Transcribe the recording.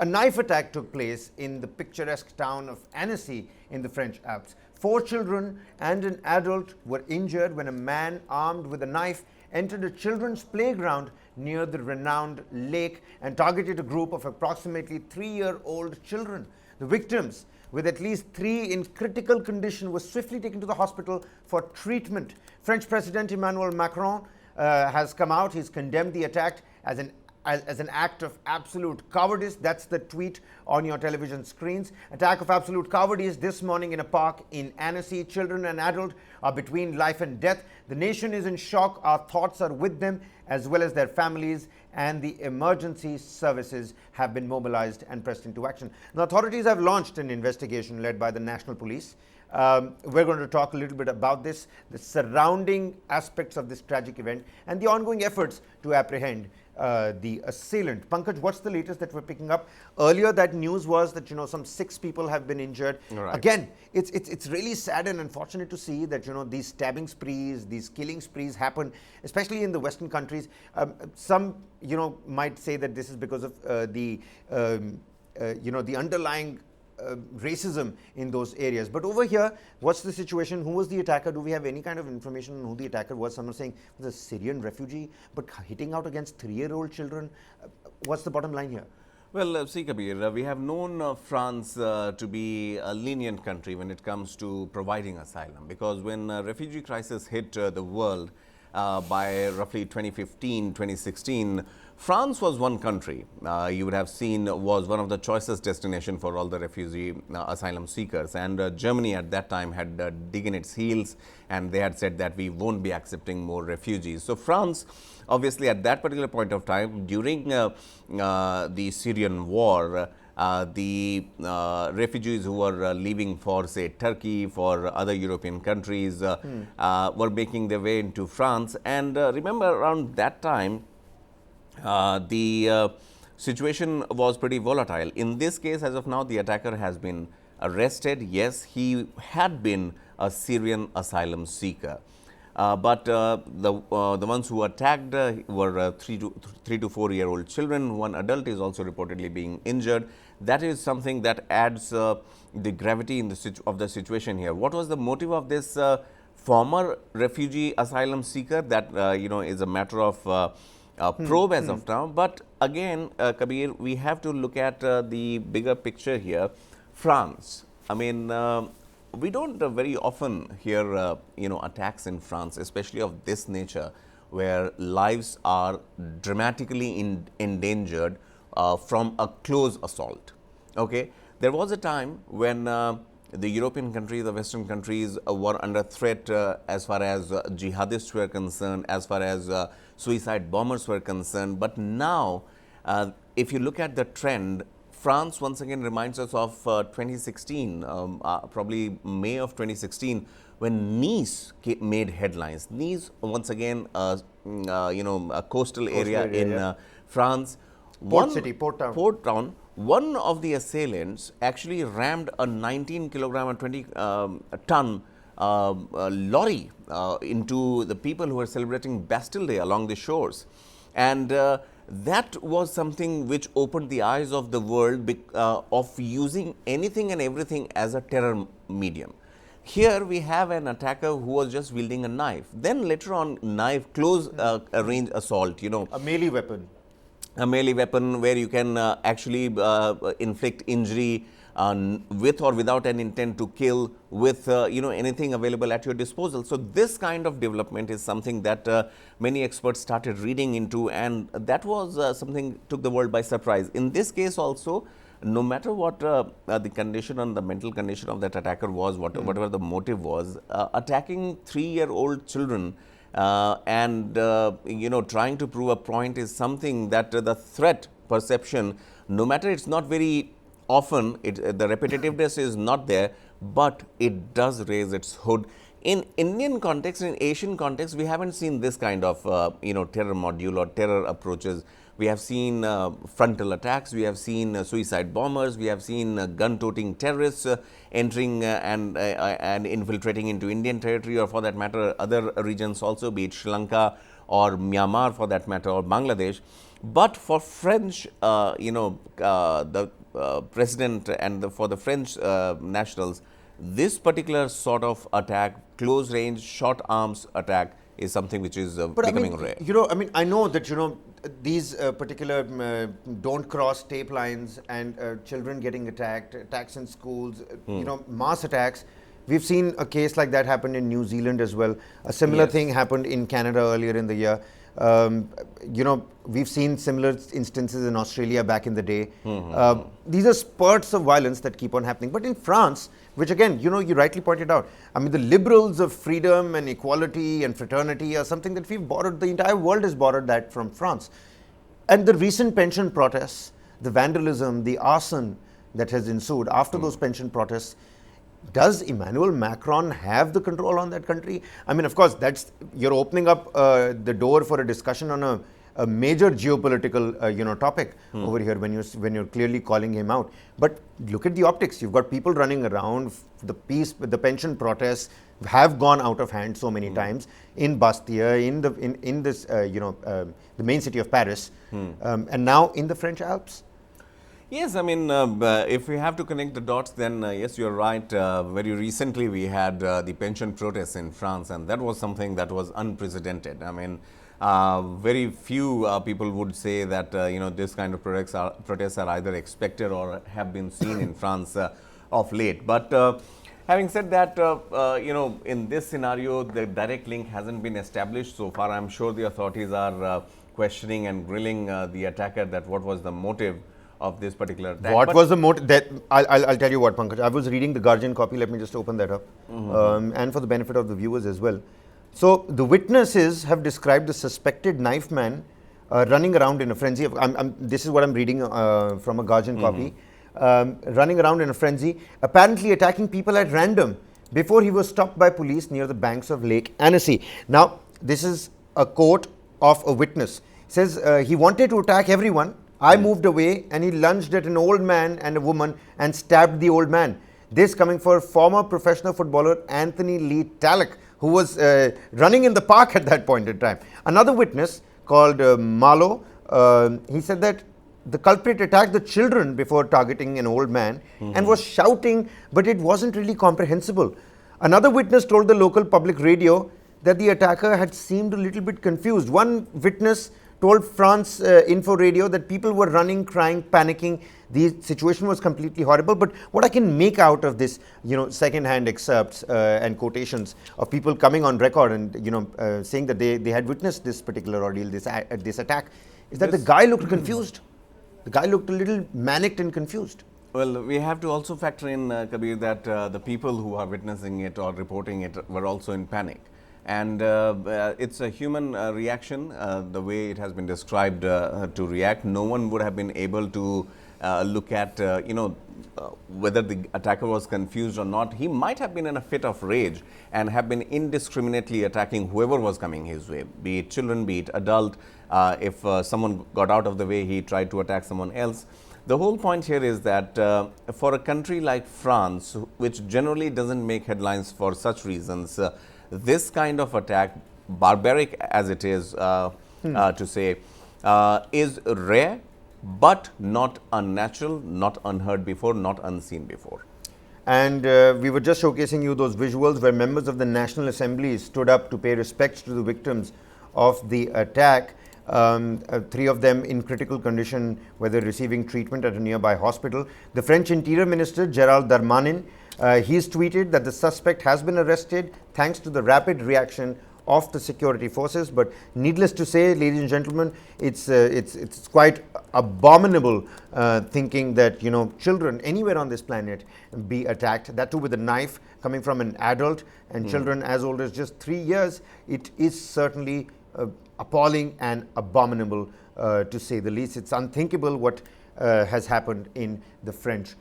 A knife attack took place in the picturesque town of Annecy in the French Alps. 4 children and an adult were injured when a man armed with a knife entered a children's playground near the renowned lake and targeted a group of approximately 3-year-old children. The victims, with at least 3 in critical condition, were swiftly taken to the hospital for treatment. French President Emmanuel Macron has come out. He's condemned the attack as an act of absolute cowardice. That's the tweet on your television screens. Attack of absolute cowardice this morning in a park in Annecy. Children and adults are between life and death. The nation is in shock. Our thoughts are with them, as well as their families, and the emergency services have been mobilized and pressed into action. The authorities have launched an investigation led by the National Police. We're going to talk a little bit about this, the surrounding aspects of this tragic event, and the ongoing efforts to apprehend the assailant. Pankaj, what's the latest that we're picking up? Earlier, that news was that some 6 people have been injured. Right. Again, it's really sad and unfortunate to see that these stabbing sprees, these killing sprees happen, especially in the Western countries. Some might say that this is because of the underlying racism in those areas. But over here, what's the situation? Who was the attacker? Do we have any kind of information on who the attacker was? Someone saying it was a Syrian refugee, but hitting out against 3-year-old children. What's the bottom line here? Well, see, Kabir, we have known France to be a lenient country when it comes to providing asylum, because when refugee crisis hit the world by roughly 2015, 2016, France was one country you would have seen was one of the choicest destination for all the refugee asylum seekers, and Germany at that time had dig in its heels, and they had said that we won't be accepting more refugees. So France, obviously at that particular point of time during the Syrian war, the refugees who were leaving for, say, Turkey, for other European countries were making their way into France. And remember, around that time, the situation was pretty volatile. In this case, as of now, the attacker has been arrested. Yes, he had been a Syrian asylum seeker. But the ones who attacked were 3 to 4-year-old children. One adult is also reportedly being injured. That is something that adds the gravity of the situation here. What was the motive of this former refugee asylum seeker? That is a matter of probe as of now. But again, Kabir, we have to look at the bigger picture here. France. I mean, we don't very often hear attacks in France, especially of this nature, where lives are dramatically endangered from a close assault. Okay, there was a time when the European countries, the Western countries were under threat as far as jihadists were concerned, as far as suicide bombers were concerned. But now, if you look at the trend, France once again reminds us of 2016, probably May of 2016, when Nice made headlines. Nice, once again, a coastal area in France. Port town. One of the assailants actually rammed a 19-kilogram or 20-ton lorry into the people who were celebrating Bastille Day along the shores. And that was something which opened the eyes of the world of using anything and everything as a terror medium. Here we have an attacker who was just wielding a knife. Then later on, close range assault, a melee weapon. A melee weapon where you can actually inflict injury with or without an intent to kill, with anything available at your disposal. So this kind of development is something that many experts started reading into, and that was something took the world by surprise. In this case also, no matter what the condition and the mental condition of that attacker was, whatever the motive was, attacking 3-year-old children and trying to prove a point is something that the threat perception, no matter it's not very often, the repetitiveness is not there, but it does raise its hood. In Indian context, in Asian context, we haven't seen this kind of terror module or terror approaches. We have seen frontal attacks, we have seen suicide bombers, we have seen gun-toting terrorists entering and infiltrating into Indian territory, or for that matter other regions also, be it Sri Lanka or Myanmar for that matter, or Bangladesh. But for French, the president and for the French nationals, this particular sort of attack, close range, short arms attack, is something which is becoming rare. I know that, these particular don't cross tape lines and children getting attacked, attacks in schools, mass attacks. We've seen a case like that happen in New Zealand as well. A similar thing happened in Canada earlier in the year. We've seen similar instances in Australia back in the day. These are spurts of violence that keep on happening. But in France, which again, you rightly pointed out, the liberals of freedom and equality and fraternity are something that we've borrowed, the entire world has borrowed that from France. And the recent pension protests, the vandalism, the arson that has ensued after those pension protests, does Emmanuel Macron have the control on that country? Of course, you're opening up the door for a discussion on a major geopolitical topic over here when you're clearly calling him out. But look at the optics. You've got people running around. The pension protests have gone out of hand so many times in Bastille, in the main city of Paris, and now in the French Alps. Yes, if we have to connect the dots, then yes, you're right. Very recently, we had the pension protests in France, and that was something that was unprecedented. Very few people would say that this kind of protests are either expected or have been seen in France of late. But having said that, in this scenario, the direct link hasn't been established so far. I'm sure the authorities are questioning and grilling the attacker that what was the motive of this particular attack. What was the motive? I'll tell you what, Pankaj. I was reading the Guardian copy. Let me just open that up. And for the benefit of the viewers as well. So the witnesses have described the suspected knife man running around in a frenzy. This is what I'm reading from a Guardian copy. Running around in a frenzy, apparently attacking people at random before he was stopped by police near the banks of Lake Annecy. Now, this is a quote of a witness. It says, he wanted to attack everyone. I moved away and he lunged at an old man and a woman and stabbed the old man. This coming for former professional footballer Anthony Lee Talek, who was running in the park at that point in time. Another witness called Malo, he said that the culprit attacked the children before targeting an old man and was shouting, but it wasn't really comprehensible. Another witness told the local public radio that the attacker had seemed a little bit confused. One witness told France Info Radio that people were running, crying, panicking. The situation was completely horrible. But what I can make out of this, second-hand excerpts and quotations of people coming on record and saying that they had witnessed this particular ordeal, this attack, is that the guy looked confused. The guy looked a little manicked and confused. Well, we have to also factor in, Kabir, that the people who are witnessing it or reporting it were also in panic. And it's a human reaction, the way it has been described to react. No one would have been able to look at, whether the attacker was confused or not. He might have been in a fit of rage and have been indiscriminately attacking whoever was coming his way, be it children, be it adult. If someone got out of the way, he tried to attack someone else. The whole point here is that for a country like France, which generally doesn't make headlines for such reasons, this kind of attack, barbaric as it is to say, is rare, but not unnatural, not unheard before, not unseen before. And we were just showcasing you those visuals where members of the National Assembly stood up to pay respects to the victims of the attack. 3 of them in critical condition, where they're receiving treatment at a nearby hospital. The French Interior Minister, Gérald Darmanin, he's tweeted that the suspect has been arrested thanks to the rapid reaction of the security forces. But needless to say, ladies and gentlemen, it's quite abominable thinking that children anywhere on this planet be attacked, that too with a knife coming from an adult, and children as old as just 3 years. It is certainly appalling and abominable to say the least. It's unthinkable what has happened in the French